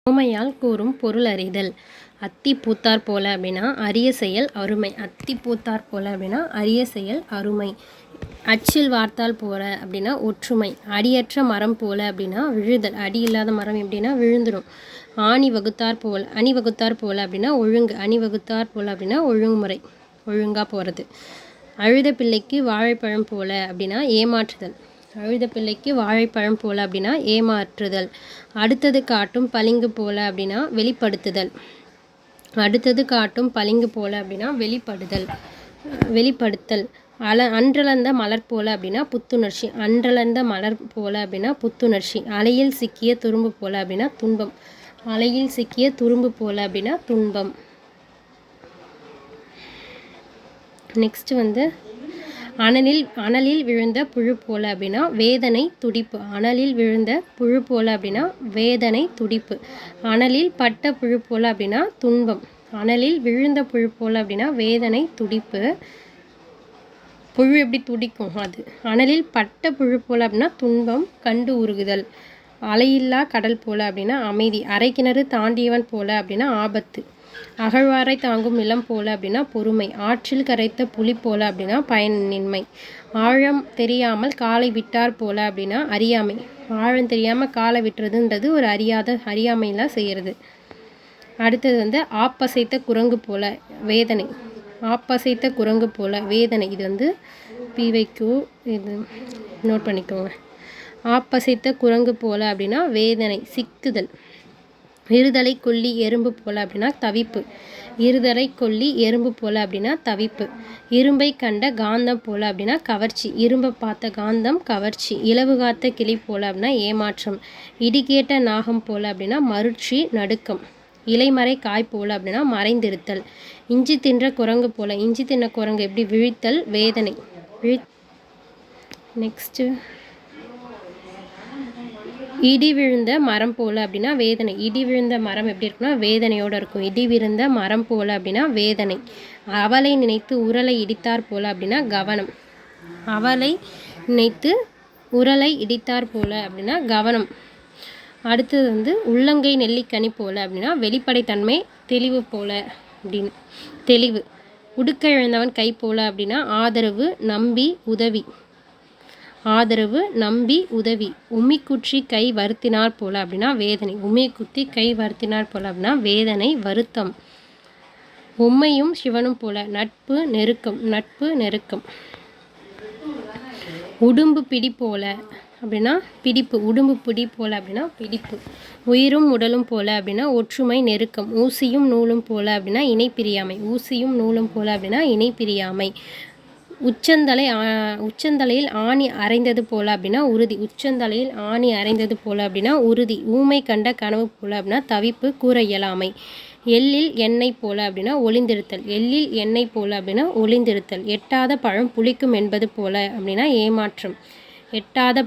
உவமையால் கூறும் பொருள் அறிதல். அத்தி பூத்தார் போல அப்படின்னா அரிய செயல் அருமை. அத்தி பூத்தார் போல அப்படின்னா அரிய செயல் அருமை. அச்சில் வார்த்தால் போல அப்படின்னா ஒற்றுமை. அடியற்ற மரம் போல அப்படின்னா விழுதல். அடி இல்லாத மரம் எப்படின்னா விழுந்துடும். அணி வகுத்தார் போல அப்படின்னா ஒழுங்கு. அணி வகுத்தார் போல அப்படின்னா ஒழுங்குமுறை, ஒழுங்காக போகிறது. அழுத பிள்ளைக்கு வாழைப்பழம் போல அப்படின்னா ஏமாற்றுதல். அழுத பிள்ளைக்கு வாழைப்பழம் போல அப்படின்னா ஏமாற்றுதல். அடுத்தது காட்டும் பளிங்கு போல அப்படின்னா வெளிப்படுத்துதல். அடுத்தது காட்டும் பளிங்கு போல அப்படின்னா வெளிப்படுத்தல். அன்றளர்ந்த மலர் போல அப்படின்னா புத்துணர்ச்சி. அன்றளர்ந்த மலர் போல அப்படின்னா புத்துணர்ச்சி. அலையில் சிக்கிய துரும்பு போல அப்படின்னா துன்பம். அலையில் சிக்கிய துரும்பு போல அப்படின்னா துன்பம். நெக்ஸ்ட் அனலில் விழுந்த புழு போல அப்படின்னா வேதனை துடிப்பு. அனலில் விழுந்த புழு போல அப்படின்னா வேதனை துடிப்பு. அனலில் பட்ட புழு போல அப்படின்னா துன்பம். அனலில் விழுந்த புழு போல அப்படின்னா வேதனை துடிப்பு. புழு எப்படி துடிக்கும் அது. அனலில் பட்ட புழு போல அப்படின்னா துன்பம், கண்டு உருகுதல். அலையில்லா கடல் போல அப்படின்னா அமைதி. அரைக்கிணறு தாண்டியவன் போல அப்படின்னா ஆபத்து. அகழ்வாரை தாங்கும் நிலம் போல அப்படின்னா பொறுமை. ஆற்றில் கரைத்த புலி போல அப்படின்னா பயனின்மை. ஆழம் தெரியாமல் காலை விட்டார் போல அப்படின்னா அறியாமை. ஆழம் தெரியாமல் காலை விட்டுறதுன்றது ஒரு அறியாமையில் செய்கிறது. அடுத்தது ஆப்பசைத்த குரங்கு போல வேதனை. ஆப்பசைத்த குரங்கு போல வேதனை. இது பிவைக்கு இது நோட் பண்ணிக்கோங்க. ஆப்பசைத்த குரங்கு போல அப்படின்னா வேதனை, சிக்குதல். இருதலை கொல்லி எறும்பு போல அப்படின்னா தவிப்பு. இருதலை கொல்லி எறும்பு போல அப்படின்னா தவிப்பு. இரும்பை கண்ட காந்தம் போல அப்படின்னா கவர்ச்சி. இரும்பை பார்த்த காந்தம் கவர்ச்சி. இலவு காத்த கிளி போல அப்படின்னா ஏமாற்றம். இடி கேட்ட நாகம் போல அப்படின்னா மருட்சி, நடுக்கம். இலைமறை காய் போல அப்படின்னா மறைந்திருத்தல். இஞ்சி தின்ற குரங்கு போல. இஞ்சி தின்ன குரங்கு எப்படி விழித்தல், வேதனை. நெக்ஸ்ட்டு இடி விழுந்த மரம் போல அப்படின்னா வேதனை. இடி விழுந்த மரம் எப்படி இருக்குன்னா வேதனையோடு இருக்கும். இடி விழுந்த மரம் போல அப்படின்னா வேதனை. அவளை நினைத்து உரலை இடித்தார் போல அப்படின்னா கவனம். அவளை நினைத்து உரலை இடித்தார் போல அப்படின்னா கவனம். அடுத்தது உள்ளங்கை நெல்லிக்கனி போல அப்படின்னா வெளிப்படைத்தன்மை, தெளிவு போல அப்படின்னு தெளிவு. உடுக்க இழந்தவன் கை போல அப்படின்னா ஆதரவு, நம்பி, உதவி. ஆதரவு, நம்பி, உதவி. உம்மிக்குற்றி கை வருத்தினார் போல அப்படின்னா வேதனை. உம்மிக்குத்தி கை வருத்தினார் போல அப்படின்னா வேதனை, வருத்தம். உம்மையும் சிவனும் போல நட்பு, நெருக்கம். நட்பு, நெருக்கம். உடும்பு பிடி போல அப்படின்னா பிடிப்பு. உடும்பு பிடி போல அப்படின்னா பிடிப்பு. உயிரும் உடலும் போல அப்படின்னா ஒற்றுமை, நெருக்கம். ஊசியும் நூலும் போல அப்படின்னா இணை பிரியாமை. ஊசியும் நூலும் போல அப்படின்னா இணை பிரியாமை. உச்சந்தலையில் ஆணி அரைந்தது போல அப்படின்னா உறுதி. உச்சந்தலையில் ஆணி அரைந்தது போல அப்படின்னா உறுதி. ஊமை கண்ட கனவு போல அப்படின்னா தவிப்பு, கூற இயலாமை. எள்ளில் எண்ணெய் போல அப்படின்னா ஒளிந்திருத்தல். எள்ளில் எண்ணெய் போல அப்படின்னா ஒளிந்திருத்தல். எட்டாத பழம் புளிக்கும் என்பது போல அப்படின்னா ஏமாற்றம். எட்டாத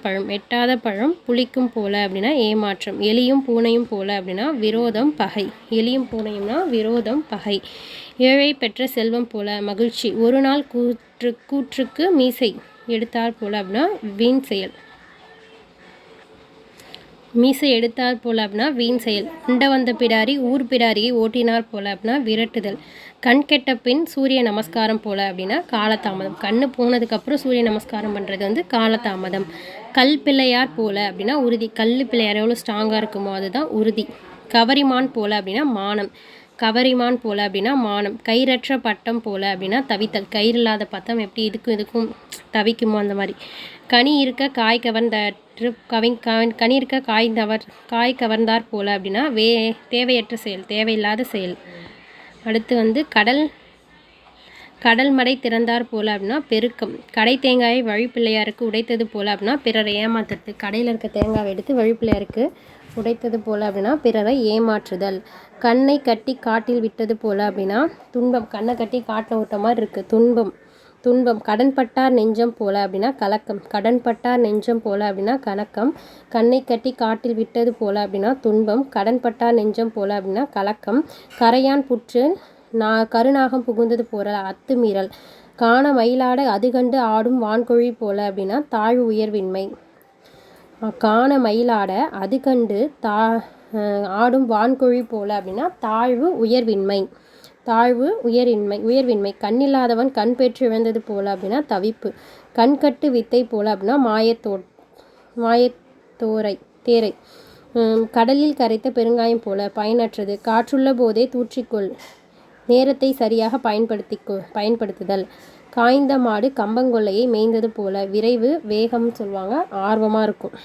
பழம் புளிக்கும் போல அப்படின்னா ஏமாற்றம். எலியும் பூனையும் போல அப்படின்னா விரோதம், பகை. எலியும் பூனையும்னா விரோதம், பகை. ஏழை பெற்ற செல்வம் போல மகிழ்ச்சி. ஒரு நாள் கூற்றுக்கு மீசை எடுத்தார் போல அப்படின்னா வீண் செயல். மீசை எடுத்தார் போல அப்படின்னா வீண் செயல். உண்ட வந்த பிடாரி ஊர் பிடாரியை ஓட்டினார் போல அப்படின்னா விரட்டுதல். கண் கெட்ட பின் சூரிய நமஸ்காரம் போல அப்படின்னா காலதாமதம். கண்ணு போனதுக்கப்புறம் சூரிய நமஸ்காரம் பண்ணுறது காலதாமதம். கல் பிள்ளையார் போல அப்படின்னா உறுதி. கல் பிள்ளையார் எவ்வளோ ஸ்ட்ராங்காக இருக்குமோ அதுதான் உறுதி. கவரிமான் போல அப்படின்னா மானம். கவரிமான் போல அப்படின்னா மானம். கயிறற்ற பட்டம் போல அப்படின்னா தவித்தல். கயிறு இல்லாத பட்டம் எப்படி இதுக்கும் தவிக்குமோ அந்த மாதிரி. கனி இருக்க காய் கனி இருக்க காய் கவர்ந்தார் போல அப்படின்னா தேவையற்ற செயல், தேவையில்லாத செயல். அடுத்து கடல் மடை திறந்தார் போல அப்படின்னா பெருக்கம். கடை தேங்காயை வழிப்பிள்ளையாருக்கு உடைத்தது போல அப்படின்னா பிறரை ஏமாத்துறது. கடையில் இருக்க தேங்காயை எடுத்து வழிப்பிள்ளையாருக்கு உடைத்தது போல அப்படின்னா பிறரை ஏமாற்றுதல். கண்ணை கட்டி காட்டில் விட்டது போல அப்படின்னா துன்பம். கண்ணை கட்டி காட்டில் விட்ட மாதிரி இருக்குது, துன்பம். கடன்பட்டார் நெஞ்சம் போல அப்படின்னா கலக்கம். கடன்பட்டார் நெஞ்சம் போல அப்படின்னா கலக்கம். கண்ணை கட்டி காட்டில் விட்டது போல அப்படின்னா துன்பம். கடன்பட்டார் நெஞ்சம் போல அப்படின்னா கலக்கம். கரையான் புற்று கருநாகம் புகுந்தது போல அத்துமீறல். காண மயிலாட அது கண்டு ஆடும் வான்கொழி போல அப்படின்னா தாழ்வு, உயர்வின்மை. காண மயிலாட அது கண்டு ஆடும் வான்கோழி போல அப்படின்னா தாழ்வு உயர்வின்மை. தாழ்வு உயர்வின்மை. கண்ணில்லாதவன் கண் பெற்று இழந்தது போல அப்படின்னா தவிப்பு. கண்கட்டு வித்தை போல அப்படின்னா தேரை. கடலில் கரைத்த பெருங்காயம் போல பயனற்றது. காற்றுள்ள போதே தூற்றிக்கொள். நேரத்தை சரியாக பயன்படுத்துதல். காய்ந்த மாடு கம்பங்கொல்லையை மேய்ந்தது போல. விரைவு வேகம்னு சொல்லுவாங்க, ஆர்வமாக இருக்கும்.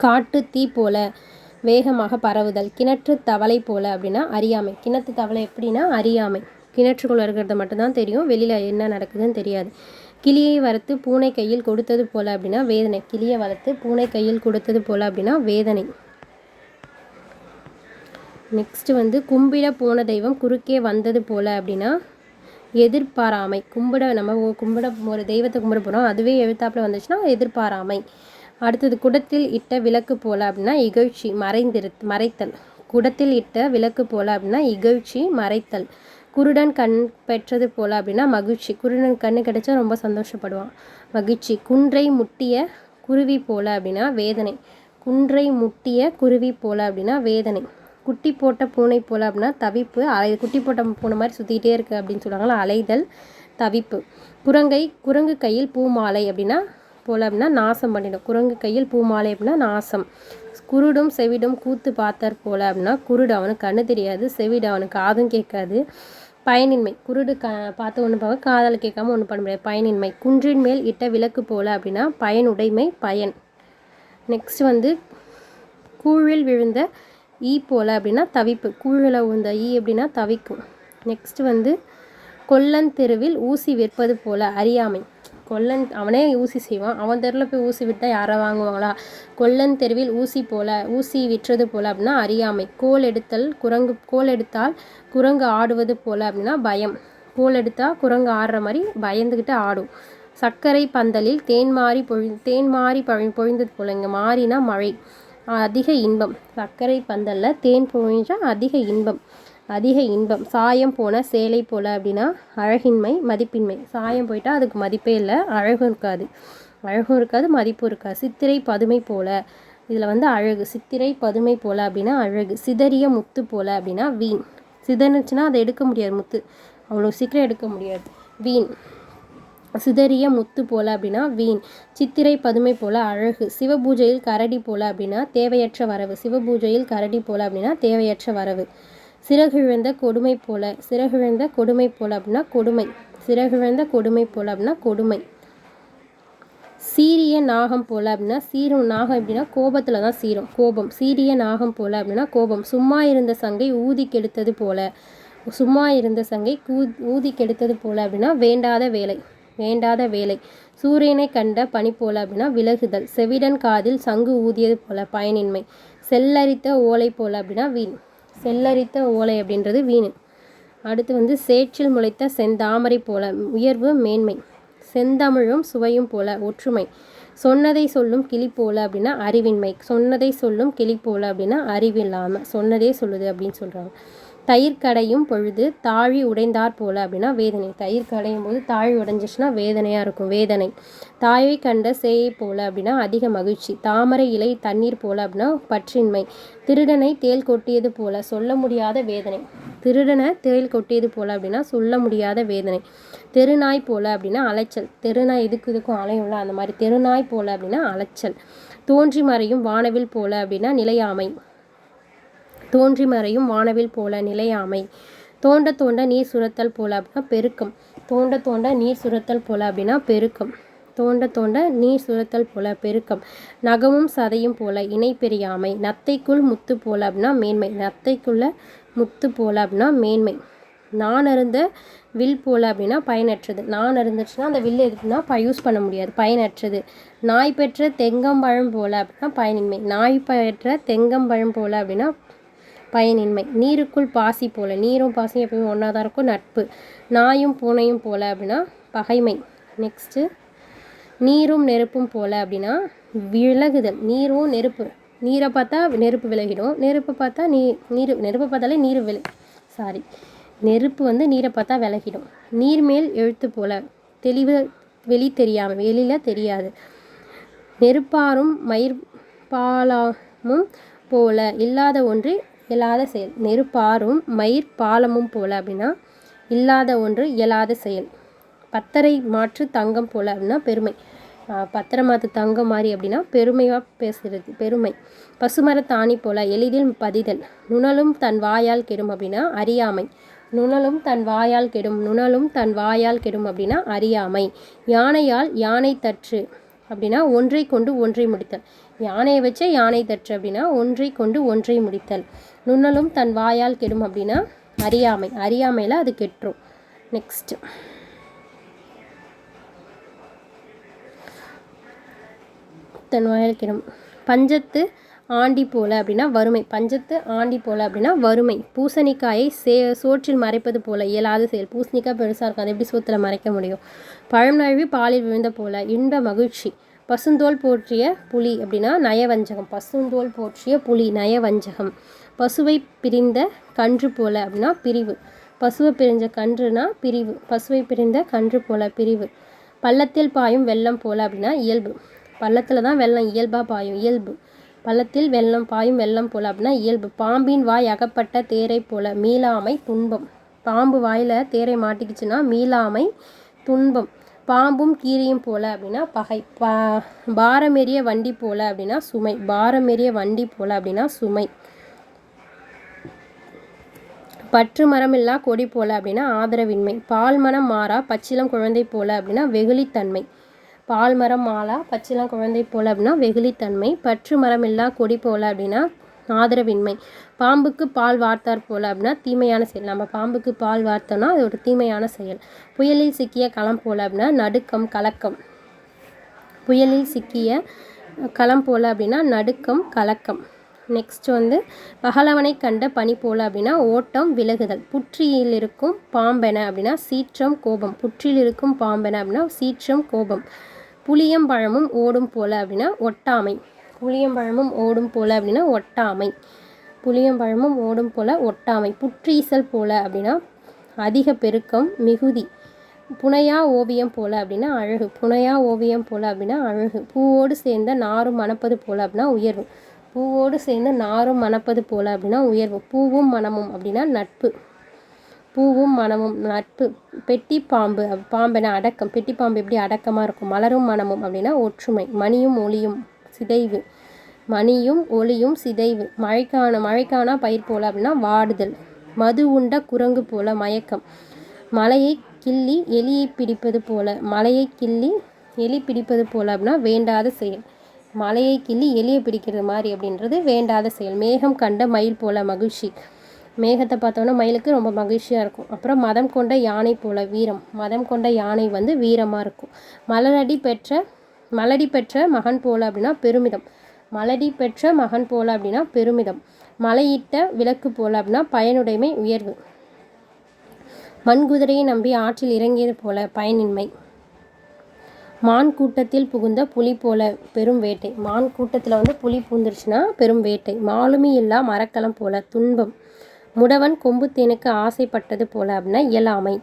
காட்டு தீ போல வேகமாக பரவுதல். கிணற்று தவளை போல அப்படின்னா அறியாமை. கிணத்து தவளை எப்படின்னா அறியாமை. கிணற்றுக்குள்ள இருக்கிறத மட்டும்தான் தெரியும், வெளியில் என்ன நடக்குதுன்னு தெரியாது. கிளியை வளர்த்து பூனை கையில் கொடுத்தது போல அப்படின்னா வேதனை. கிளியை வளர்த்து பூனை கையில் கொடுத்தது போல அப்படின்னா வேதனை. நெக்ஸ்ட் வந்து கும்பிட போன தெய்வம் குறுக்கே வந்தது போல அப்படின்னா எதிர்பாராமை. நம்ம கும்பிட ஒரு தெய்வத்தை கும்பிட போகிறோம், அதுவே எழுத்தாப்பில் வந்துச்சுன்னா எதிர்பாராமை. அடுத்தது குடத்தில் இட்ட விளக்கு போல அப்படின்னா இகழ்ச்சி, மறைத்தல். குடத்தில் இட்ட விளக்கு போல அப்படின்னா இகழ்ச்சி, மறைத்தல். குருடன் கண் பெற்றது போல அப்படின்னா மகிழ்ச்சி. குருடன் கண்ணு கிடைச்சா ரொம்ப சந்தோஷப்படுவான், மகிழ்ச்சி. குன்றை முட்டிய குருவி போல அப்படின்னா வேதனை. குன்றை முட்டிய குருவி போல அப்படின்னா வேதனை. குட்டி போட்ட பூனை போல அப்படின்னா தவிப்பு. குட்டி போட்ட பூனை மாதிரி சுற்றிக்கிட்டே இருக்குது அப்படின்னு சொல்லுவாங்களா, அலைதல், தவிப்பு. குரங்கு கையில் பூ மாலை அப்படின்னா போல அப்படின்னா நாசம் பண்ணிடும். குரங்கு கையில் பூ மாலை அப்படின்னா நாசம். குருடும் செவிடும் கூத்து பார்த்தார் போல அப்படின்னா குருடு, அவனுக்கு கண்ணு தெரியாது, செவிடு அவனுக்கு காதும் கேட்காது, பயனின்மை. குருடு பார்த்து ஒன்று பார்க்க, காதால் கேட்காம ஒன்று பண்ண முடியாது, பயனின்மை. குன்றின் மேல் இட்ட விளக்கு போல அப்படின்னா பயனுடைமை, பயன். நெக்ஸ்ட் வந்து கூழில் விழுந்த ஈ போல அப்படின்னா தவிப்பு. கூழில் விழுந்த ஈ அப்படின்னா தவிக்கும். நெக்ஸ்ட் வந்து கொல்லன் தெருவில் ஊசி விற்பது போல அறியாமை. கொல்லன் அவனே ஊசி செய்வான், அவன் தெருவில் போய் ஊசி விட்டால் யாரை வாங்குவாங்களா? கொல்லன் தெருவில் ஊசி விற்றது போல அப்படின்னா அறியாமை. கோல் எடுத்தால் குரங்கு ஆடுவது போல அப்படின்னா பயம். கோல் எடுத்தால் குரங்கு ஆடுற மாதிரி பயந்துக்கிட்டு ஆடும். சர்க்கரை பந்தலில் தேன்மாரி பொழிந்தது போல. இங்கே மாறினா மழை. அதிக இன்பம். சர்க்கரை பந்தலில் தேன் பொழிஞ்சா அதிக இன்பம். சாயம் போன சேலை போல அப்படின்னா அழகின்மை, மதிப்பின்மை. சாயம் போயிட்டால் அதுக்கு மதிப்பே இல்லை, அழகும் இருக்காது, மதிப்பும் இருக்காது. சித்திரை பதுமை போல, இதில் வந்து அழகு. சித்திரை பதுமை போல அப்படின்னா அழகு. சிதறிய முத்து போல அப்படின்னா வீண். சிதறிச்சுன்னா அதை எடுக்க முடியாது, முத்து அவ்வளோ சீக்கிரம் எடுக்க முடியாது, வீண். சிதறிய முத்து போல அப்படின்னா வீண். சித்திரை பதுமை போல அழகு. சிவபூஜையில் கரடி போல அப்படின்னா தேவையற்ற வரவு. சிவபூஜையில் கரடி போல அப்படின்னா தேவையற்ற வரவு. சிறகிழந்த கொடுமை போல அப்படின்னா கொடுமை. சிறகிழந்த கொடுமை போல அப்படின்னா கொடுமை. சீரிய நாகம் போல அப்படின்னா சீரும். நாகம் எப்படின்னா கோபத்தில் தான் சீரும், கோபம். சீரிய நாகம் போல அப்படின்னா கோபம். சும்மா இருந்த சங்கை ஊதி கெடுத்தது போல அப்படின்னா வேண்டாத வேலை. சூரியனை கண்ட பனி போல அப்படின்னா விலகுதல். செவிடன் காதில் சங்கு ஊதியது போல பயனின்மை. செல்லரித்த ஓலை போல அப்படின்னா வீண். செல்லரித்த ஓலை அப்படின்றது வீண். அடுத்து வந்து சேற்றில் முளைத்த செந்தாமரை போல உயர்வு, மேன்மை. செந்தமிழும் சுவையும் போல ஒற்றுமை. சொன்னதை சொல்லும் கிளி போல அப்படின்னா அறிவின்மை. சொன்னதை சொல்லும் கிளி போல அப்படின்னா அறிவில்லாமல் சொன்னதே சொல்லுது அப்படின்னு சொல்கிறாங்க. தயிர் கடையும் பொழுது தாழி உடைந்தார் போல அப்படின்னா வேதனை. தயிர் கடையும் போது தாழி உடைஞ்சிச்சுன்னா வேதனையாக இருக்கும், வேதனை. தாயை கண்ட சேயை போல அப்படின்னா அதிக மகிழ்ச்சி. தாமரை இலை தண்ணீர் போல அப்படின்னா பற்றின்மை. திருடனை தேள் கொட்டியது போல சொல்ல முடியாத வேதனை. திருடனை தேள் கொட்டியது போல அப்படின்னா சொல்ல முடியாத வேதனை. தெருநாய் போல அப்படின்னா அலைச்சல். தெருநாய் இதுக்கும் அலையும்ல, அந்த மாதிரி தெருநாய் போல அப்படின்னா அலைச்சல். தோன்றி மறையும் வானவில் போல அப்படின்னா நிலையாமை. தோன்றி மறையும் வானவில் போல நிலையாமை. தோண்ட நீர் சுரத்தல் போல அப்படின்னா பெருக்கம். தோண்ட நீர் சுரத்தல் போல அப்படின்னா பெருக்கம். தோண்ட நீர் சுரத்தல் போல பெருக்கம். நகமும் சதையும் போல இணை பெரியாமை. நத்தைக்குள் முத்து போல அப்படின்னா மேன்மை. நத்தைக்குள்ள முத்து போல அப்படின்னா மேன்மை. நான் அருந்த வில் போல அப்படின்னா பயனற்றது. நான் அருந்துச்சுன்னா அந்த வில் எதுக்குன்னா யூஸ் பண்ண முடியாது, பயனற்றது. நாய் பெற்ற தெங்கம்பழம் போல அப்படின்னா பயனின்மை. நாய் பெற்ற தெங்கம்பழம் போல அப்படின்னா பயனின்மை. நீருக்குள் பாசி போல. நீரும் பாசியும் எப்பவுமே ஒன்றா தான் இருக்கும், நட்பு. நாயும் பூனையும் போல அப்படின்னா பகைமை. நெக்ஸ்ட்டு நீரும் நெருப்பும் போல அப்படின்னா விலகுதல். நீரும் நெருப்பு. நீரை பார்த்தா நெருப்பு விலகிடும், நெருப்பை பார்த்தாலே நெருப்பு வந்து நீரை பார்த்தா விலகிடும். நீர்மேல் எழுத்து போல வெளி தெரியாமல், வெளியில் தெரியாது. நெருப்பாரும் மயிர்பாலமும் போல இல்லாத ஒன்று இயலாத செயல். நெருப்பாரும் மயிர் பாலமும் போல அப்படின்னா இல்லாத ஒன்று இயலாத செயல். பத்தரை மாற்று தங்கம் போல அப்படின்னா பெருமை. பத்தரை மாற்று தங்கம் மாதிரி அப்படின்னா பெருமையாக பேசுகிறது, பெருமை. பசுமரத்தாணி போல எளிதில் பதிதல். நுணலும் தன் வாயால் கெடும் அப்படின்னா அறியாமை. நுணலும் தன் வாயால் கெடும், நுணலும் தன் வாயால் கெடும் அப்படின்னா அறியாமை. யானையால் யானை தற்று அப்படின்னா ஒன்றை கொண்டு ஒன்றை முடித்தல். யானையை வச்ச யானை தற்று அப்படின்னா ஒன்றை கொண்டு ஒன்றை முடித்தல். நுணலும் தன் வாயால் கெடும் அப்படின்னா அறியாமை. அறியாமையில் அது கெட்டுரும். நெக்ஸ்ட், தன் வாயால் கெடும். பஞ்சத்து ஆண்டி போல அப்படின்னா வறுமை. பஞ்சத்து ஆண்டி போல அப்படின்னா வறுமை. பூசணிக்காயை சோற்றில் மறைப்பது போல இயலாத செயல். பூசணிக்காய் பெருசாக இருக்கும், அது எப்படி சோத்தில் மறைக்க முடியும்? பழம் நழுவி பாலில் விழுந்த போல இன்ப மகிழ்ச்சி. பசுந்தோல் போற்றிய புலி அப்படின்னா நயவஞ்சகம். பசுந்தோல் போற்றிய புலி நயவஞ்சகம். பசுவை பிரிந்த கன்று போல அப்படின்னா பிரிவு. பசுவை பிரிஞ்ச கன்றுனா பிரிவு. பசுவை பிரிந்த கன்று போல பிரிவு. பள்ளத்தில் பாயும் வெள்ளம் போல அப்படின்னா இயல்பு. பள்ளத்தில் தான் வெள்ளம் இயல்பாக பாயும், இயல்பு. பள்ளத்தில் வெள்ளம் பாயும் வெள்ளம் போல அப்படின்னா இயல்பு. பாம்பின் வாய் அகப்பட்ட தேரை போல மீளாமை துன்பம். பாம்பு வாயில் தேரை மாட்டிக்கிச்சுன்னா மீளாமை துன்பம். பாம்பும் கீரியும் போல அப்படின்னா பகை. பாரமெரிய வண்டி போல அப்படின்னா சுமை. பாரமெரிய வண்டி போல அப்படின்னா சுமை. பற்று மரமில்லா கொடி போல அப்படின்னா ஆதரவின்மை. பால் மனம் மாறா பச்சிலம் குழந்தை போல அப்படின்னா வெகுளித்தன்மை. பால் மரம் மாலா பச்சிலம் குழந்தை போல அப்படின்னா வெகுளித்தன்மை. பற்று மரமில்லா கொடி போல அப்படின்னா ஆதரவின்மை. பாம்புக்கு பால் வார்த்தார் போல அப்படின்னா தீமையான செயல். நம்ம பாம்புக்கு பால் வார்த்தோம்னா அது ஒரு தீமையான செயல். புயலில் சிக்கிய களம் போல அப்படின்னா நடுக்கம் கலக்கம். புயலில் சிக்கிய களம் போல அப்படின்னா நடுக்கம் கலக்கம். நெக்ஸ்ட் பகலவனை கண்ட பனி போல அப்படின்னா ஓட்டம் விலகுதல். புற்றியில் இருக்கும் பாம்பென அப்படின்னா சீற்றம் கோபம். புற்றில் இருக்கும் பாம்பென அப்படின்னா சீற்றம் கோபம். புளியம்பழமும் ஓடும் போல அப்படின்னா ஒட்டாமை. புளியம்பழமும் ஓடும் போல அப்படின்னா ஒட்டாமை. புளியம்பழமும் ஓடும் போல ஒட்டாமை. புற்றீசல் போல அப்படின்னா அதிக பெருக்கம் மிகுதி. புனையா ஓவியம் போல அப்படின்னா அழகு. புனையா ஓவியம் போல அப்படின்னா அழகு. பூவோடு சேர்ந்த நாரும் மணப்பது போல அப்படின்னா உயர்வு. பூவோடு சேர்ந்து நாரும் மணப்பது போல அப்படின்னா உயர்வு. பூவும் மனமும் அப்படின்னா நட்பு. பூவும் மனமும் நட்பு. பெட்டி பாம்பு பாம்பென அடக்கம். பெட்டி பாம்பு எப்படி அடக்கமாக இருக்கும். மலரும் மனமும் அப்படின்னா ஒற்றுமை. மணியும் ஒளியும் சிதைவு. மணியும் ஒளியும் சிதைவு. மழைக்கான பயிர் போல அப்படின்னா வாடுதல். மது உண்ட குரங்கு போல மயக்கம். மலையை கிள்ளி எலியை பிடிப்பது போல. மலையை கிள்ளி எலி பிடிப்பது போல அப்படின்னா வேண்டாத செயல். மலையை கிள்ளி எலியை பிடிக்கிறது மாதிரி அப்படின்றது வேண்டாத செயல். மேகம் கண்ட மயில் போல மகிழ்ச்சி. மேகத்தை பார்த்தோன்னா மயிலுக்கு ரொம்ப மகிழ்ச்சியாக இருக்கும். அப்புறம் மதம் கொண்ட யானை போல வீரம். மதம் கொண்ட யானை வீரமாக இருக்கும். மலடி பெற்ற மகன் போல அப்படின்னா பெருமிதம். மலடி பெற்ற மகன் போல அப்படின்னா பெருமிதம். மலையிட்ட விளக்கு போல அப்படின்னா பயனுடைமை உயர்வு. மண்குதிரையை நம்பி ஆற்றில் இறங்கியது போல பயனின்மை. மான் கூட்டத்தில் புகுந்த புலி போல பெரும் வேட்டை. மான் கூட்டத்தில் புலி பூந்துருச்சுன்னா பெரும் வேட்டை. மாலுமி இல்லா மரக்கலம் போல துன்பம். முடவன் கொம்பு தேனுக்கு ஆசைப்பட்டது போல அப்படின்னா இயலாமை.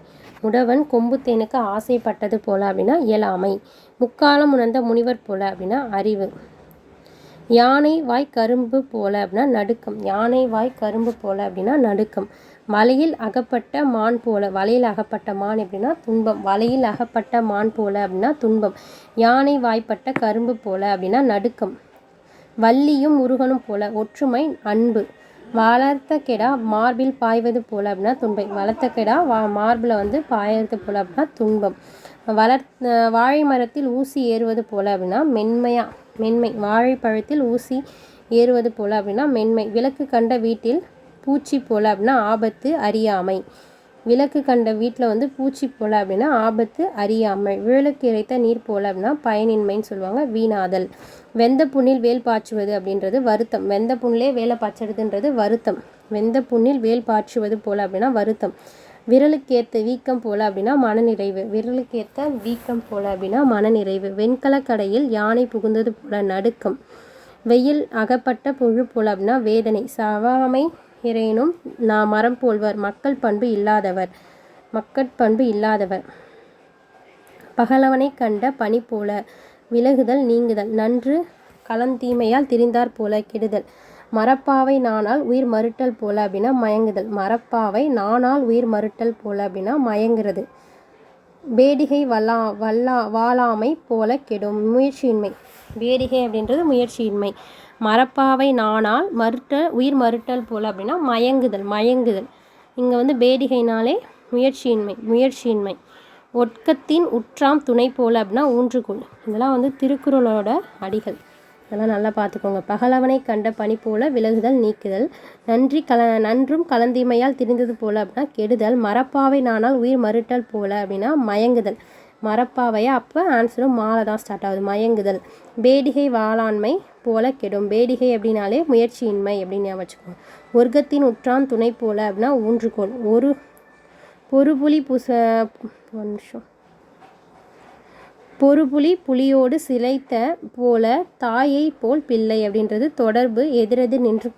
முடவன் கொம்பு தேனுக்கு ஆசைப்பட்டது போல அப்படின்னா இயலாமை. முக்காலம் உணர்ந்த முனிவர் போல அப்படின்னா அறிவு. யானை வாய் கரும்பு போல அப்படின்னா நடுக்கம். யானை வாய் கரும்பு போல அப்படின்னா நடுக்கம். வலையில் அகப்பட்ட மான் போல. வலையில் அகப்பட்ட மான் எப்படின்னா துன்பம். வலையில் அகப்பட்ட மான் போல அப்படின்னா துன்பம். யானை வாய்ப்பட்ட கரும்பு போல அப்படின்னா நடுக்கம். வள்ளியும் முருகனும் போல ஒற்றுமை வான்பு. வளர்த்த கெடா மார்பில் பாய்வது போல அப்படின்னா துன்பம். வளர்த்த கெடா மார்பில் பாயறது போல அப்படின்னா துன்பம். வாழை மரத்தில் ஊசி ஏறுவது போல அப்படின்னா மென்மை. வாழைப்பழத்தில் ஊசி ஏறுவது போல அப்படின்னா மென்மை. விளக்கு கண்ட வீட்டில் பூச்சி போல அப்படின்னா ஆபத்து அறியாமை. விளக்கு கண்ட வீட்டில் பூச்சி போல அப்படின்னா ஆபத்து அறியாமை. விளக்கு இறைத்த நீர் போல அப்படின்னா பயனின்மைன்னு சொல்லுவாங்க, வீணாதல். வெந்த புண்ணில் வேல் பாய்ச்சுவது அப்படின்றது வருத்தம். வெந்த புண்ணிலே வேலை பாய்ச்சறதுன்றது வருத்தம். வெந்த புண்ணில் வேல் பாய்ச்சுவது போல அப்படின்னா வருத்தம். விரலுக்கேற்ற வீக்கம் போல அப்படின்னா மனநிறைவு. விரலுக்கேற்ற வீக்கம் போல அப்படின்னா மனநிறைவு. வெண்கலக்கடையில் யானை புகுந்தது போல நடுக்கம். வெயில் அகப்பட்ட புழு போல அப்படின்னா வேதனை. சவாமை இறைனும் மரம் போல்வர். மக்கள் பண்பு இல்லாதவர். பகலவனை கண்ட பனி போல விலகுதல் நீங்குதல். நன்று களந்தீமையால் திரிந்தார் போல கெடுதல். மரப்பாவை நானால் உயிர் மறுட்டல் போல அப்படின்னா மயங்குதல். மரப்பாவை நானால் உயிர் மறுட்டல் போல அப்படின்னா மயங்குறது. வேடிகை வாழாமை போல கெடும், முயற்சியின்மை. வேடிகை அப்படின்றது முயற்சியின்மை. மரப்பாவை நானால் உயிர் மறுட்டல் போல அப்படின்னா மயங்குதல். இங்கே வந்து பேடிகைனாலே முயற்சியின்மை. ஒட்கத்தின் உற்றாம் துணை போல அப்படின்னா ஊன்றுகோல். இதெல்லாம் வந்து திருக்குறளோட அடிகள். இதெல்லாம் நல்லா பார்த்துக்கோங்க. பகலவனை கண்ட பனி போல விலகுதல் நீக்குதல். நன்றும் கலந்தீமையால் திரிந்தது போல அப்படின்னா கெடுதல். மரப்பாவை நானால் உயிர் மறுட்டல் போல அப்படின்னா மயங்குதல். மரப்பாவையை அப்போ ஆன்சரும் மாலை தான் ஸ்டார்ட் ஆகுது, மயங்குதல். பேடிகை வாளாண்மை போல கெடும். பேடிகை அப்படின்னாலே முயற்சியின்மை அப்படின்னு வச்சுக்கோங்க. ஒர்க்கத்தின் உற்றான் துணை போல அப்படின்னா ஊன்றுகோல். பொறுபுலி புலியோடு சிலைத்த போல தாயை போல் பிள்ளை அப்படின்றது தொடர்பு. எதிரெதிர் நின்று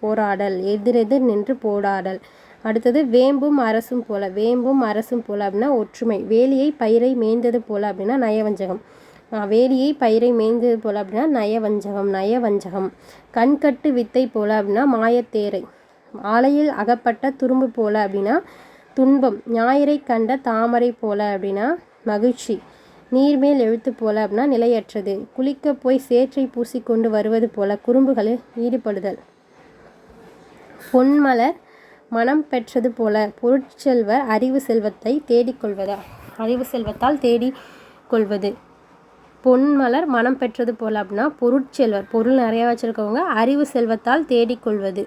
போராடல். அடுத்தது வேம்பும் அரசும் போல அப்படின்னா ஒற்றுமை. வேலியை பயிரை மேய்ந்தது போல அப்படின்னா நயவஞ்சகம். நயவஞ்சகம். கண்கட்டு வித்தை போல அப்படின்னா மாயத்தேரை. ஆலையில் அகப்பட்ட துரும்பு போல அப்படின்னா துன்பம். ஞாயிறை கண்ட தாமரை போல அப்படின்னா மகிழ்ச்சி. நீர்மேல் எழுத்து போல அப்படின்னா நிலையற்றது. குளிக்க போய் சேற்றை பூசிக்கொண்டு வருவது போல குறும்புகளில் ஈடுபடுதல். பொன்மலர் மனம் பெற்றது போல பொருட்செல்வர் அறிவு செல்வத்தால் தேடிக்கொள்வது. பொன்மலர் மனம் பெற்றது போல அப்படின்னா பொருட்செல்வர், பொருள் நிறையா வச்சுருக்கவங்க அறிவு செல்வத்தால் தேடிக்கொள்வது.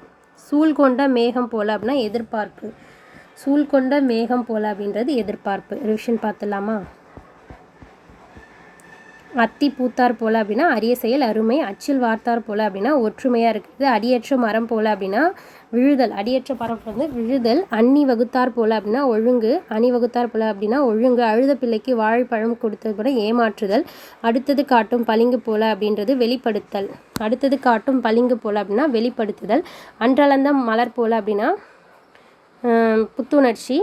சூழ்கொண்ட மேகம் போல அப்படின்னா எதிர்பார்ப்பு. சூழ்கொண்ட மேகம் போல அப்படின்றது எதிர்பார்ப்பு. ரிவிஷன் பார்த்துலாமா? அத்தி பூத்தார் போல அப்படின்னா அரிய செயல் அருமை. அச்சில் வார்த்தார் போல அப்படின்னா ஒற்றுமையாக இருக்குது. அடியற்ற மரம் போல அப்படின்னா விழுதல். அடியற்ற மரம் வந்து விழுதல். அணி வகுத்தார் போல அப்படின்னா ஒழுங்கு. அழுத பிள்ளைக்கு வாழைப்பழம் கொடுத்தது கூட ஏமாற்றுதல். அடுத்தது காட்டும் பளிங்கு போல அப்படின்றது வெளிப்படுத்தல். வெளிப்படுத்துதல். அன்றளந்த மலர் போல அப்படின்னா புத்துணர்ச்சி.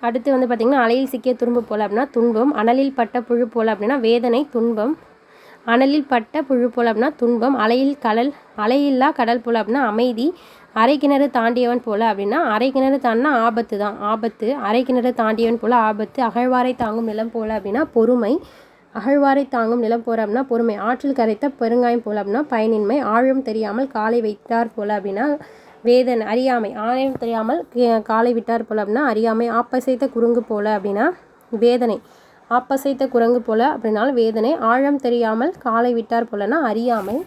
அடுத்து வந்து பார்த்திங்கன்னா அலையில் சிக்கிய துரும்பு போல அப்படின்னா துன்பம். அனலில் பட்ட புழு போல அப்படின்னா வேதனை துன்பம். அலையில்லா கடல் போல அப்படின்னா அமைதி. அரை கிணறு தாண்டியவன் போல அப்படின்னா அரை கிணறு தாண்டினா ஆபத்து. அரை கிணறு தாண்டியவன் போல ஆபத்து. அகழ்வாரை தாங்கும் நிலம் போல அப்படின்னா பொறுமை. ஆற்றில் கரைத்த பெருங்காயம் போல அப்படின்னா பயனின்மை. ஆழம் தெரியாமல் காலை வைத்தார் போல அப்படின்னா வேதனை அறியாமை. ஆழம் தெரியாமல் காலை விட்டார் போல அப்படின்னா அறியாமை. ஆப்பசைத்த குரங்கு போல அப்படின்னா வேதனை. வேதனை. ஆழம் தெரியாமல் காலை விட்டார் போலனா அறியாமை.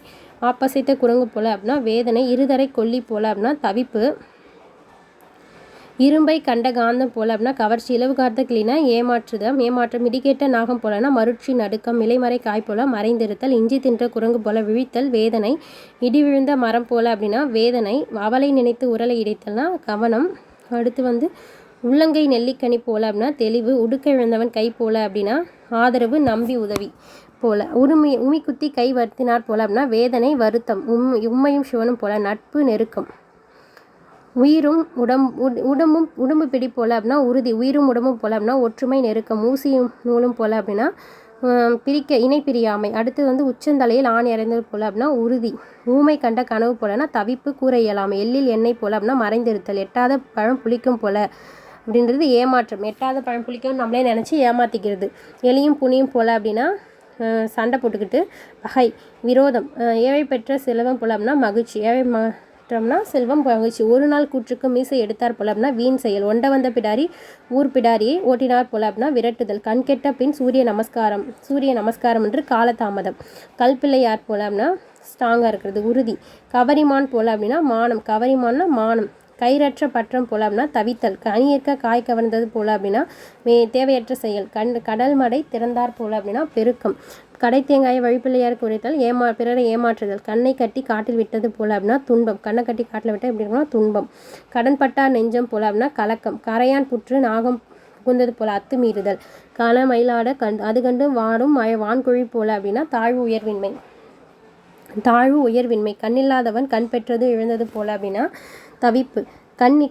ஆப்பசைத்த குரங்கு போல அப்படின்னா வேதனை. இருதரை கொல்லி போல அப்படின்னா தவிப்பு. இரும்பை கண்ட காந்தம் போல அப்படின்னா கவர்ச்சி. இலவு காத்த கிளினா ஏமாற்றம். இடிகேட்ட நாகம் போலனா மருட்சி நடுக்கம். இலைமறை காய் போல மறைந்திருத்தல். இஞ்சி தின்ற குரங்கு போல விழித்தல் வேதனை. இடி விழுந்த மரம் போல அப்படின்னா வேதனை. அவளை நினைத்து உரலை இடைத்தல்னா கவனம். அடுத்து வந்து உள்ளங்கை நெல்லிக்கனி போல அப்படின்னா தெளிவு. உடுக்க இழந்தவன் கை போல அப்படின்னா ஆதரவு நம்பி உதவி போல. உமி குத்தி கை வருத்தினார் போல அப்படின்னா வேதனை வருத்தம். உம்மையும் சிவனும் போல நட்பு நெருக்கம். உயிரும் உடம்பு பிடி போல அப்படின்னா உறுதி. உயிரும் உடம்பும் போல அப்படின்னா ஒற்றுமை நெருக்கம். ஊசியும் நூலும் போல அப்படின்னா இணை பிரியாமை. அடுத்து வந்து உச்சந்தலையில் ஆணி அறைந்தது போல அப்படின்னா உறுதி. ஊமை கண்ட கனவு போலனா தவிப்பு கூற இயலாமை. எள்ளில் எண்ணெய் போல அப்படின்னா மறைந்திருத்தல். எட்டாத பழம் புளிக்கும் போல அப்படின்றது ஏமாற்றம். எட்டாத பழம் புளிக்கும் நம்மளே நினச்சி ஏமாற்றிக்கிறது. எலியும் புனியும் போல அப்படின்னா சண்டை போட்டுக்கிட்டு பகை விரோதம். ஏழை பெற்ற செல்வம் போல அப்படின்னா மகிழ்ச்சி. ஏழை மாற்றம்னா செல்வம் மகிழ்ச்சி. ஒரு நாள் கூற்றுக்கு மீசை எடுத்தார் போல அப்படின்னா வீண் செயல். ஒண்ட வந்த பிடாரி ஊர் பிடாரியை ஓட்டினார் போல அப்படின்னா விரட்டுதல். கண்கெட்ட பின் சூரிய நமஸ்காரம் என்று காலதாமதம். கல்பிள்ளை யார் போல அப்படின்னா ஸ்ட்ராங்காக இருக்கிறது உறுதி. கவரிமான் போல அப்படின்னா மானம். கவரிமான்னா மானம். கயிறற்ற பற்றம் போல அப்படின்னா தவித்தல். கனியற்க காய் கவர்ந்தது போல அப்படின்னா தேவையற்ற செயல். கடல் மடை திறந்தார் போல அப்படின்னா பெருக்கம். கடை தேங்காயை வழிப்பிள்ளையாருக்கு உரைத்தல். பிறரை ஏமாற்றுதல். கண்ணை கட்டி காட்டில் விட்டது போல அப்படின்னா துன்பம். கண்ணை கட்டி காட்டில் விட்டால் எப்படி இருக்குன்னா துன்பம். கடன் பட்டார் நெஞ்சம் போல அப்படின்னா கலக்கம். கரையான் புற்று நாகம் புகுந்தது போல அத்துமீறுதல். கன மயிலாட அது கண்டு வாடும் வான்குழி போல அப்படின்னா தாழ்வு உயர்வின்மை. கண்ணில்லாதவன் கண் பெற்றது இழந்தது போல அப்படின்னா தவிப்பு.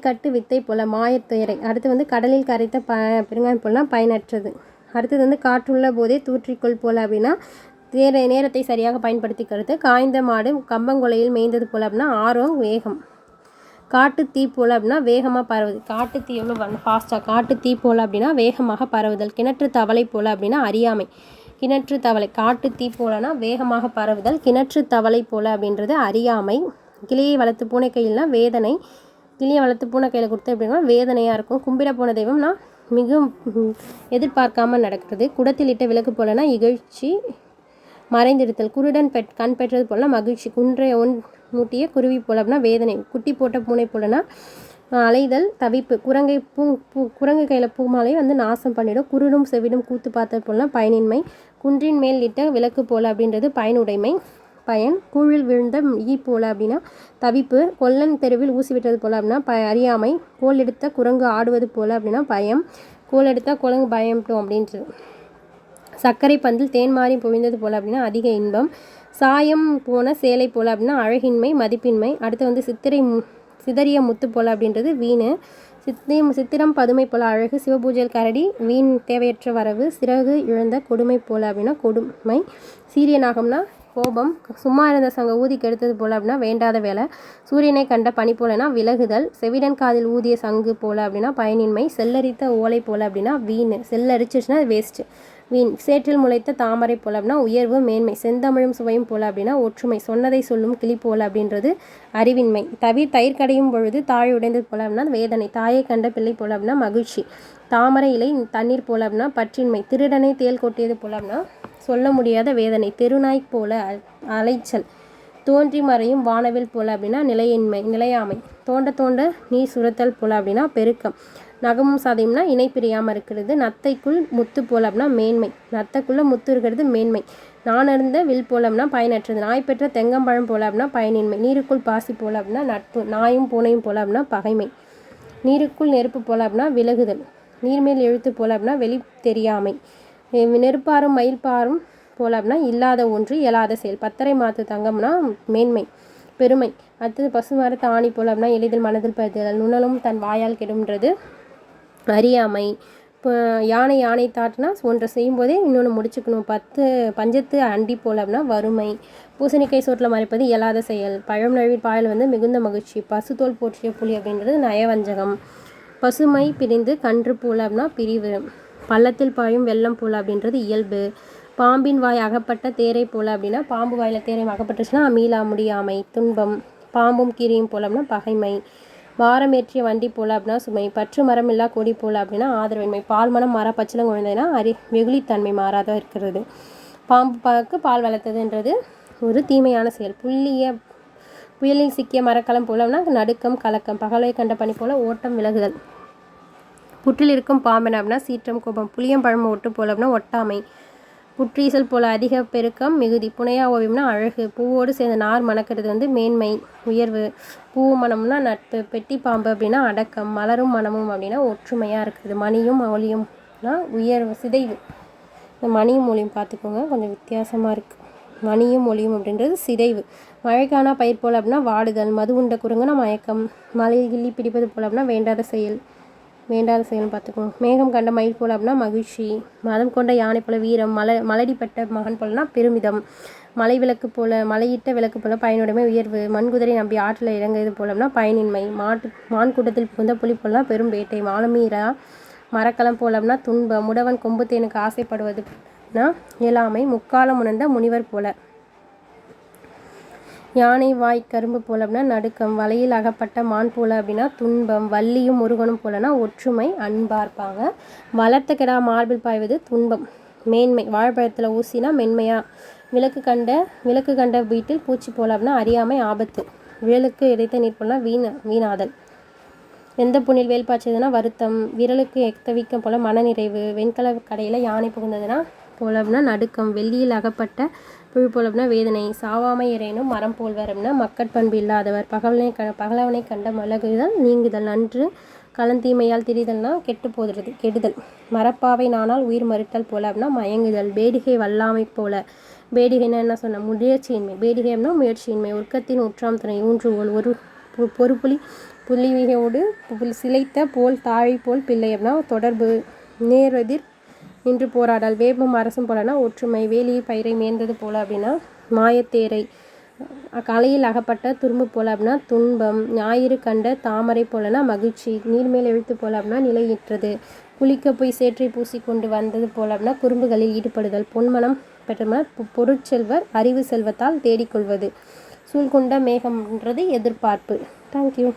கட்டு வித்தை போல மாயத்துயரை. அடுத்து வந்து கடலில் கரைத்த பெருங்காயம் போலனா பயனற்றது. அடுத்தது வந்து காற்றுள்ள போதே தூற்றிக்கொள் போல அப்படின்னா நேரத்தை சரியாக பயன்படுத்திக்கிறது. காய்ந்த மாடு கம்பங்கொலையில் மேய்ந்தது போல அப்படின்னா ஆர்வம் வேகம். காட்டு தீ போல் அப்படின்னா வேகமாக பரவுது. காட்டு தீ எவ்வளோ ஃபாஸ்ட்டாக, காட்டு தீ போல் அப்படின்னா வேகமாக பரவுதல். கிணற்று தவளை போல் அப்படின்னா அறியாமை. கிணற்று தவளை, காட்டு தீ போலனா வேகமாக பரவுதல். கிணற்று தவளை போல் அப்படின்றது அறியாமை. கிளியை வளர்த்து பூனை கையில்னா வேதனை. கிளியை வளர்த்து பூனை கையில் கொடுத்து அப்படின்னா வேதனையாக இருக்கும். கும்பிட போன தெய்வம்னா மிகவும் எதிர்பார்க்காமல் நடக்கிறது. குடத்தில் இட்ட விளக்கு போலனா இகழ்ச்சி மறைந்திருத்தல். குருடன் கண் பெற்றது போலனா மகிழ்ச்சி. குன்றை மூட்டிய குருவி போல அப்படின்னா வேதனை. குட்டி போட்ட பூனை போலனா அலைதல் தவிப்பு. குரங்கு கையில் பூமாலை நாசம் பண்ணிடும். குருடும் செவிடும் கூத்து பார்த்தது போலனா பயனின்மை. குன்றின் மேல் இட்ட விளக்கு போல அப்படின்றது பயனுடைமை பயன். கூழில் விழுந்த ஈ போல அப்படின்னா தவிப்பு. கொல்லன் தெருவில் ஊசி விட்டது போல அப்படின்னா அறியாமை. கோல் எடுத்த குரங்கு ஆடுவது போல அப்படின்னா பயம். கோல் எடுத்தால் குரங்கு பயம்ட்டோம் அப்படின்றது. சர்க்கரை பந்தில் தேன் மாறி பொழிந்தது போல அப்படின்னா அதிக இன்பம். சாயம் போன சேலை போல அப்படின்னா அழகின்மை மதிப்பின்மை. அடுத்து சிதறிய முத்து போல அப்படின்றது வீணு. சித்திரம் பதுமை போல அழகு. சிவபூஜையில் கரடி வீண் தேவையற்ற வரவு. சிறகு இழந்த கொடுமை போல அப்படின்னா கொடுமை. சீரிய நாகம்னா கோபம். சும்மா இருந்த சங்க ஊதி கெடுத்தது போல அப்படின்னா வேண்டாத வேலை. சூரியனை கண்ட பனி போலனா விலகுதல். செவிடன் காதில் ஊதிய சங்கு போல அப்படின்னா பயனின்மை. செல்லரித்த ஓலை போல அப்படின்னா வீண். செல்லரிச்சிச்சுன்னா வேஸ்ட்டு வீண். சேற்றில் முளைத்த தாமரை போல அப்படின்னா உயர்வு மேன்மை. செந்தமிழும் சுவையும் போல அப்படின்னா ஒற்றுமை. சொன்னதை சொல்லும் கிளி போல அப்படின்றது அறிவின்மை. தயிர் கடையும் பொழுது தாழ் உடைந்தது போல அப்படின்னா வேதனை. தாயை கண்ட பிள்ளை போல அப்படின்னா மகிழ்ச்சி. தாமரை இலை தண்ணீர் போல அப்படின்னா பற்றின்மை. திருடனை தேல் கொட்டியது போல அப்படின்னா சொல்ல முடியாத வேதனை. தெருநாய் போல அலைச்சல். தோன்றி மறையும் வானவில் போல அப்படின்னா நிலையாமை. தோண்ட நீர் சுரத்தல் போல அப்படின்னா பெருக்கம். நகமும் சதையும்னா இணை பிரியாமல் இருக்கிறது. நத்தைக்குள் முத்து போல அப்படின்னா மேன்மை. நத்தைக்குள்ளே முத்து இருக்கிறது மேன்மை. நானறிந்த வில் போல அப்படின்னா பயனற்றது. நாய் பெற்ற தெங்கம்பழம் போல அப்படின்னா பயனின்மை. நீருக்குள் பாசி போல அப்படின்னா நட்பு. நாயும் பூனையும் போல அப்படின்னா பகைமை. நீருக்குள் நெருப்பு போல அப்படின்னா விலகுதல். நீர்மேல் எழுத்து போல அப்படின்னா வெளி தெரியாமை. நெருப்பாரும் மயில் பாரும் போல அப்படின்னா இல்லாத ஒன்று இயலாத செயல். பத்தரை மாத்து தங்கம்னா மேன்மை பெருமை. அடுத்தது பசுமாறு தாணி போல அப்படின்னா எளிதில் மனதில் பதிதல். நுணலும் தன் வாயால் கெடும்ன்றது அறியாமை. இப்போ யானை தாட்டுனா ஒன்றை செய்யும்போதே இன்னொன்று முடிச்சுக்கணும். பஞ்சத்து அண்டி போல அப்படின்னா வறுமை. பூசணிக்காய் சோட்டில் மறைப்பது இயலாத செயல். பழம் நழுவி பாயல் மிகுந்த மகிழ்ச்சி. பசுத்தோல் போற்றிய புலி அப்படின்றது நயவஞ்சகம். பசுமை பிரிந்து கன்று போல அப்படின்னா பிரிவு. பள்ளத்தில் பாயும் வெள்ளம் போல அப்படின்றது இயல்பு. பாம்பின் வாய் அகப்பட்ட தேரை போல அப்படின்னா பாம்பு வாயில் தேரை அகப்பட்டுச்சுன்னா மீளா முடியாமை துன்பம். பாம்பும் கீரியும் போல அப்படின்னா பகைமை. வாரம் ஏற்றிய வண்டி போல அப்படின்னா சுமை. பற்று மரம் இல்லா கொடி போல அப்படின்னா ஆதரவின்மை. பால் மனம் மாறா பச்சிலம் குழந்தைனா வெகுளித்தன்மை மாறாத இருக்கிறது. பாம்புக்கு பால் வளர்த்ததுன்றது ஒரு தீமையான செயல். புயலில் சிக்கிய மரக்கலம் போல அப்படின்னா நடுக்கம் கலக்கம். பகலை கண்ட பனி போல ஓட்டம் விலகுதல். புற்றில் இருக்கும் பாம்பென அப்படின்னா சீற்றம் கோபம். புளியம்பழம் ஒட்டு போல அப்படின்னா ஒட்டாமை. புற்றீசல் போல அதிக பெருக்கம் மிகுதி. புனையா ஓவியம்னா அழகு. பூவோடு சேர்ந்த நார் மணக்கிறது மேன்மை உயர்வு. பூ மனம்னா நட்பு. பெட்டி பாம்பு அப்படின்னா அடக்கம். மலரும் மனமும் அப்படின்னா ஒற்றுமையாக இருக்குது. மணியும் ஒளியும்னா உயர்வு சிதைவு. இந்த மணியும் ஒளியும் பார்த்துக்கோங்க, கொஞ்சம் வித்தியாசமாக இருக்குது. மணியும் ஒளியும் அப்படின்றது சிதைவு. மழைக்கானா பயிர் போல அப்படின்னா வாடுதல். மது உண்ட குரங்குனா மயக்கம். மலையில் கிள்ளி பிடிப்பது போல அப்படின்னா வேண்டாத செயல்னு பார்த்துக்கோங்க. மேகம் கண்ட மயில் போல அப்படின்னா மகிழ்ச்சி. மதம் கொண்ட யானை போல வீரம். மலடிப்பட்ட மகன் போலனா பெருமிதம். மலையிட்ட விளக்கு போல பயனுடைமை உயர்வு. மண்குதிரை நம்பி ஆற்றில் இறங்குறது போல அப்படின்னா பயனின்மை. மான் கூட்டத்தில் புகுந்த புலி போலனா பெரும் வேட்டை. மாலமீரா மரக்கலம் போல அப்படின்னா துன்பம். முடவன் கொம்பு தேனுக்கு ஆசைப்படுவதுனா இயலாமை. முக்காலம் உணர்ந்த முனிவர் போல. யானை வாய் கரும்பு போல அப்படின்னா நடுக்கம். வலையில் அகப்பட்ட மான் போல அப்படின்னா துன்பம். வள்ளியும் முருகனும் போலனா ஒற்றுமை அன்பாக இருப்பாங்க. வளர்த்த கெடா மார்பில் பாய்வது துன்பம் மேன்மை. வாழைப்பழத்தில் ஊசினா மென்மையா. விளக்கு கண்ட வீட்டில் பூச்சி போல அப்படின்னா அறியாமை ஆபத்து. விரலுக்கு இறைத்த நீர் போலனா வீணாதல். எந்த புண்ணில் வேல் பாய்ச்சதுன்னா வருத்தம். விரலுக்கு எத்தவிக்கம் போல மனநிறைவு. வெண்கல கடையில் யானை புகுந்ததுன்னா போல அப்படின்னா நடுக்கம். வெள்ளியில் அகப்பட்ட புழு போல அப்படின்னா வேதனை. சாவாமை இறைனும் மரம் போல்வர் அப்படின்னா மக்கட்பண்பு இல்லாதவர். பகலவனை கண்ட மலகுதல் நீங்குதல். நன்று கலந்தீமையால் திரிதல்னா கெட்டு போதுறது கெடுதல். மரப்பாவை நானால் உயிர் மறுத்தல் போல அப்படின்னா மயங்குதல். பேடிகை வல்லாமை போல. பேடிகைன்னா என்ன சொன்ன முயற்சியின்மை. பேடிகை அப்படின்னா முயற்சியின்மை. உற்கத்தின் உற்றாம் துணை ஊன்றுகோல். ஒரு புள்ளிவிகையோடு சிலைத்த போல் தாழை போல் பிள்ளை அப்படின்னா தொடர்பு. நேரெதிர் நின்று போராடல். வேப்பும் அரசும் போலனா ஒற்றுமை. வேலியில் பயிரை மேய்ந்தது போல அப்படின்னா மாயத்தேரை. கலையில் அகப்பட்ட துரும்பு போல் அப்படின்னா துன்பம். ஞாயிறு கண்ட தாமரை போலனா மகிழ்ச்சி. நீர்மேல் எழுத்து போல் அப்படின்னா நிலையற்றது. குளிக்க போய் சேற்றை பூசி கொண்டு வந்தது போல் அப்படின்னா குறும்புகளில் ஈடுபடுதல். பொன்மனம் பெற்றோம்னா பொருட்செல்வர் அறிவு செல்வத்தால் தேடிக்கொள்வது. சூழ்கொண்ட மேகம்ன்றது எதிர்பார்ப்பு. தேங்க்யூ.